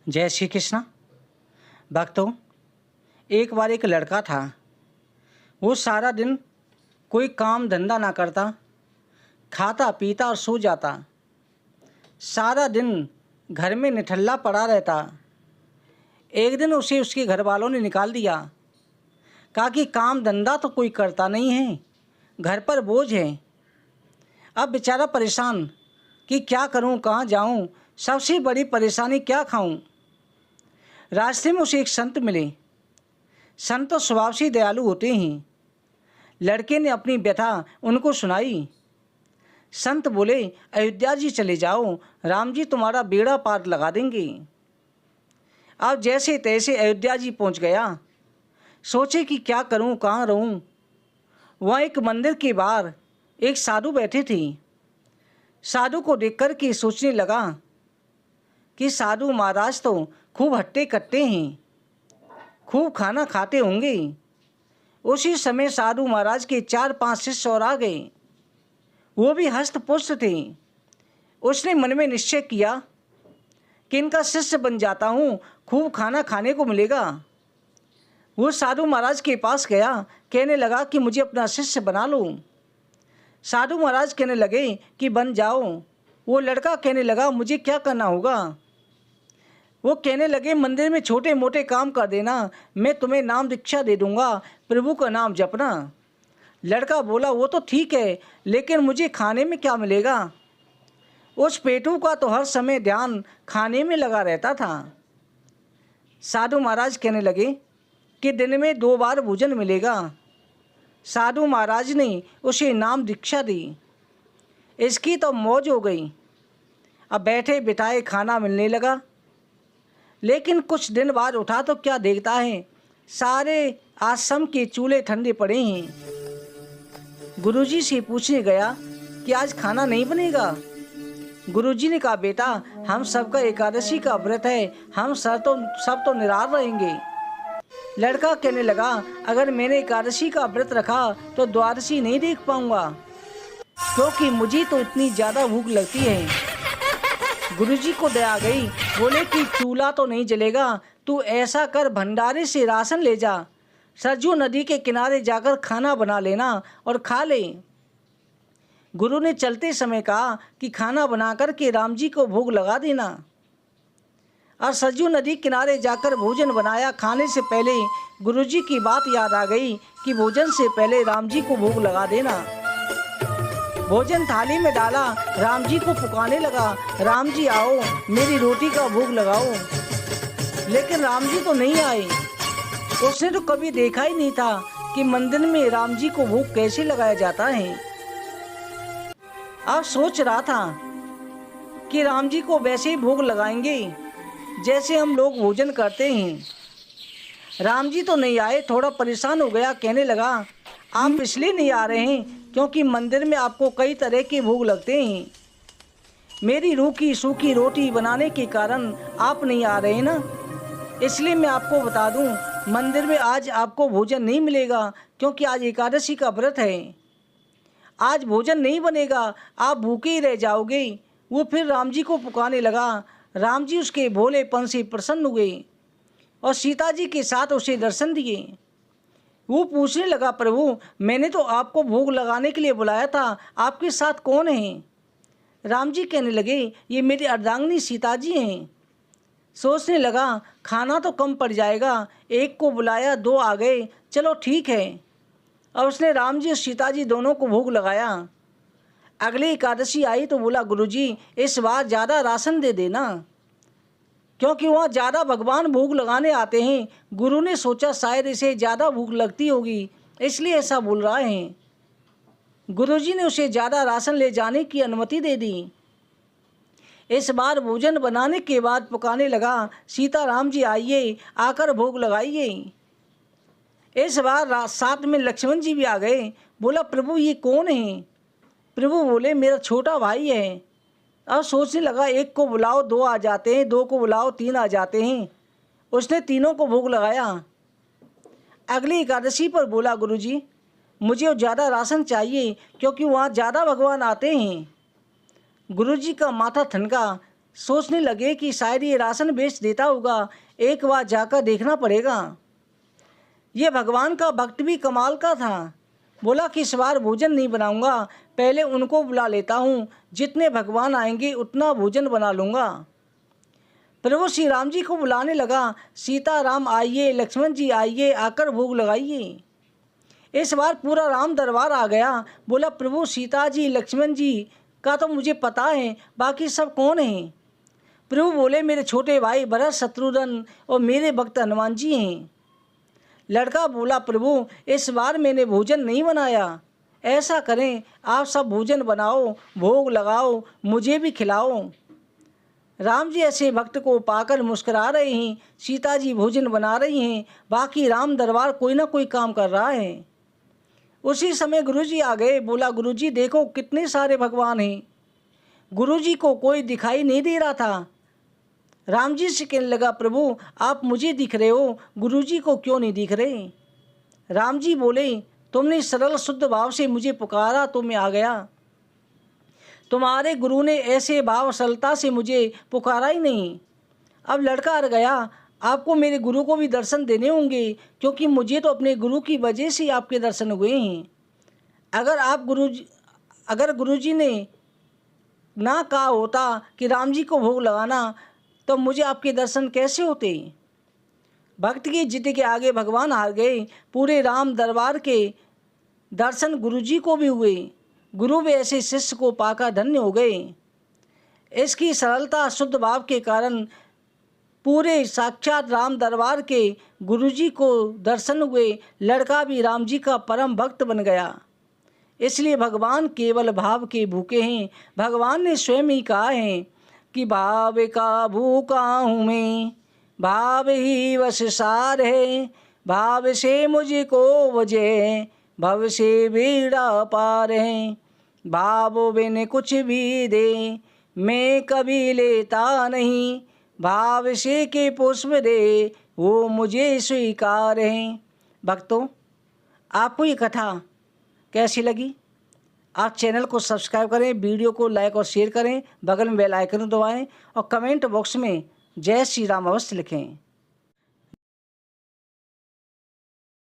जय श्री कृष्ण। भक्तों, एक बार एक लड़का था। वो सारा दिन कोई काम धंधा ना करता, खाता पीता और सो जाता। सारा दिन घर में निठल्ला पड़ा रहता। एक दिन उसे उसके घर वालों ने निकाल दिया। कहा कि काम धंधा तो कोई करता नहीं है, घर पर बोझ है। अब बेचारा परेशान कि क्या करूं, कहाँ जाऊं, सबसे बड़ी परेशानी क्या खाऊं। रास्ते में उसे एक संत मिले। संत तो स्वभाव से दयालु होते हैं। लड़के ने अपनी व्यथा उनको सुनाई। संत बोले, अयोध्या जी चले जाओ, राम जी तुम्हारा बेड़ा पार लगा देंगे। अब जैसे तैसे अयोध्या जी पहुंच गया। सोचे कि क्या करूं, कहाँ रहूं। वहाँ एक मंदिर के बाहर एक साधु बैठे थे। साधु को देखकर के सोचने लगा कि साधु महाराज तो खूब हट्टे कट्टे हैं, खूब खाना खाते होंगे। उसी समय साधु महाराज के 4-5 शिष्य और आ गए। वो भी हष्ट पुष्ट थे। उसने मन में निश्चय किया कि इनका शिष्य बन जाता हूँ, खूब खाना खाने को मिलेगा। वो साधु महाराज के पास गया, कहने लगा कि मुझे अपना शिष्य बना लो। साधु महाराज कहने लगे कि बन जाओ। वो लड़का कहने लगा, मुझे क्या करना होगा। वो कहने लगे, मंदिर में छोटे मोटे काम कर देना, मैं तुम्हें नाम दीक्षा दे दूंगा, प्रभु का नाम जपना। लड़का बोला, वो तो ठीक है, लेकिन मुझे खाने में क्या मिलेगा। उस पेटू का तो हर समय ध्यान खाने में लगा रहता था। साधु महाराज कहने लगे कि दिन में 2 बार भोजन मिलेगा। साधु महाराज ने उसे नाम दीक्षा दी। इसकी तो मौज हो गई। अब बैठे बिठाए खाना मिलने लगा। लेकिन कुछ दिन बाद उठा तो क्या देखता है, सारे आश्रम के चूल्हे ठंडे पड़े हैं। गुरुजी से पूछने गया कि आज खाना नहीं बनेगा। गुरुजी ने कहा, बेटा हम सबका एकादशी का व्रत है, हम सब तो निराहार रहेंगे। लड़का कहने लगा, अगर मैंने एकादशी का व्रत रखा तो द्वादशी नहीं देख पाऊंगा, क्योंकि मुझे तो इतनी ज़्यादा भूख लगती है। गुरुजी को दया आ गई। बोले कि चूल्हा तो नहीं जलेगा, तू ऐसा कर, भंडारे से राशन ले जा, सरजू नदी के किनारे जाकर खाना बना लेना और खा ले। गुरु ने चलते समय कहा कि खाना बनाकर के राम जी को भोग लगा देना। और सरजू नदी किनारे जाकर भोजन बनाया। खाने से पहले गुरुजी की बात याद आ गई कि भोजन से पहले राम जी को भोग लगा देना। भोजन थाली में डाला, राम जी को पुकारने लगा, राम जी आओ, मेरी रोटी का भोग लगाओ। लेकिन राम जी तो नहीं आए। उसने तो कभी देखा ही नहीं था कि मंदिर में राम जी को भोग कैसे लगाया जाता है। अब सोच रहा था कि राम जी को वैसे ही भोग लगाएंगे जैसे हम लोग भोजन करते हैं। राम जी तो नहीं आए। थोड़ा परेशान हो गया, कहने लगा, आप इसलिए नहीं आ रहे हैं क्योंकि मंदिर में आपको कई तरह के भोग लगते हैं। मेरी रूखी सूखी रोटी बनाने के कारण आप नहीं आ रहे ना, इसलिए मैं आपको बता दूं, मंदिर में आज आपको भोजन नहीं मिलेगा, क्योंकि आज एकादशी का व्रत है। आज भोजन नहीं बनेगा, आप भूखे ही रह जाओगे। वो फिर राम जी को पुकारने लगा। राम जी उसके भोलेपन से प्रसन्न हुए और सीता जी के साथ उसे दर्शन दिए। वो पूछने लगा, प्रभु मैंने तो आपको भोग लगाने के लिए बुलाया था, आपके साथ कौन है। राम जी कहने लगे, ये मेरी अर्धांगिनी सीता जी हैं। सोचने लगा, खाना तो कम पड़ जाएगा, एक को बुलाया 2 आ गए, चलो ठीक है। और उसने राम जी और सीता जी दोनों को भोग लगाया। अगली एकादशी आई तो बोला, गुरुजी इस बार ज़्यादा राशन दे देना, क्योंकि वहाँ ज़्यादा भगवान भोग लगाने आते हैं। गुरु ने सोचा शायद इसे ज़्यादा भूख लगती होगी, इसलिए ऐसा बोल रहा है। गुरुजी ने उसे ज़्यादा राशन ले जाने की अनुमति दे दी। इस बार भोजन बनाने के बाद पुकारने लगा, सीता राम जी आइए, आकर भोग लगाइए। इस बार साथ में लक्ष्मण जी भी आ गए। बोला, प्रभु ये कौन है। प्रभु बोले, मेरा छोटा भाई है। अब सोचने लगा, एक को बुलाओ 2 आ जाते हैं, 2 को बुलाओ 3 आ जाते हैं। उसने तीनों को भोग लगाया। अगली एकादशी पर बोला, गुरुजी मुझे ज़्यादा राशन चाहिए, क्योंकि वहाँ ज़्यादा भगवान आते हैं। गुरुजी का माथा ठनका। सोचने लगे कि शायद ये राशन बेच देता होगा, एक बार जाकर देखना पड़ेगा। ये भगवान का भक्त भी कमाल का था। बोला कि इस बार भोजन नहीं बनाऊंगा, पहले उनको बुला लेता हूँ, जितने भगवान आएंगे उतना भोजन बना लूँगा। प्रभु श्री राम जी को बुलाने लगा, सीता राम आइए, लक्ष्मण जी आइए, आकर भोग लगाइए। इस बार पूरा राम दरबार आ गया। बोला प्रभु सीता जी लक्ष्मण जी का तो मुझे पता है, बाकी सब कौन हैं? प्रभु बोले मेरे छोटे भाई भरत शत्रुघ्न और मेरे भक्त हनुमान जी हैं। लड़का बोला प्रभु इस बार मैंने भोजन नहीं बनाया, ऐसा करें आप सब भोजन बनाओ, भोग लगाओ, मुझे भी खिलाओ। राम जी ऐसे भक्त को पाकर मुस्कुरा रहे हैं, सीता जी भोजन बना रही हैं, बाकी राम दरबार कोई ना कोई काम कर रहा है। उसी समय गुरुजी आ गए। बोला गुरुजी देखो कितने सारे भगवान हैं। गुरुजी को कोई दिखाई नहीं दे रहा था। राम जी से कहने लगा प्रभु आप मुझे दिख रहे हो, गुरुजी को क्यों नहीं दिख रहे? राम जी बोले तुमने सरल शुद्ध भाव से मुझे पुकारा तो मैं आ गया। तुम्हारे गुरु ने ऐसे भाव सरलता से मुझे पुकारा ही नहीं। अब लड़का अड़ गया, आपको मेरे गुरु को भी दर्शन देने होंगे, क्योंकि मुझे तो अपने गुरु की वजह से आपके दर्शन हुए हैं। अगर गुरुजी ने ना कहा होता कि राम जी को भोग लगाना, तो मुझे आपके दर्शन कैसे होते? भक्त की जिद के आगे भगवान हार गए। पूरे राम दरबार के दर्शन गुरुजी को भी हुए। गुरु भी ऐसे शिष्य को पाकर धन्य हो गए। इसकी सरलता शुद्ध भाव के कारण पूरे साक्षात राम दरबार के गुरुजी को दर्शन हुए। लड़का भी राम जी का परम भक्त बन गया। इसलिए भगवान केवल भाव के भूखे हैं। भगवान ने स्वयं ही कहा है कि भाव का भूखा हूँ मैं, भाव ही वश सार है, भाव से मुझको वजह, भव से बेड़ा पार है। भाव बिन कुछ भी दे मैं कभी लेता नहीं, भाव से के पुष्प दे वो मुझे स्वीकार है। भक्तों आपको ये कथा कैसी लगी? आप चैनल को सब्सक्राइब करें, वीडियो को लाइक और शेयर करें, बगल में बेल आइकन दबाएं और कमेंट बॉक्स में जय श्री राम अवश्य लिखें।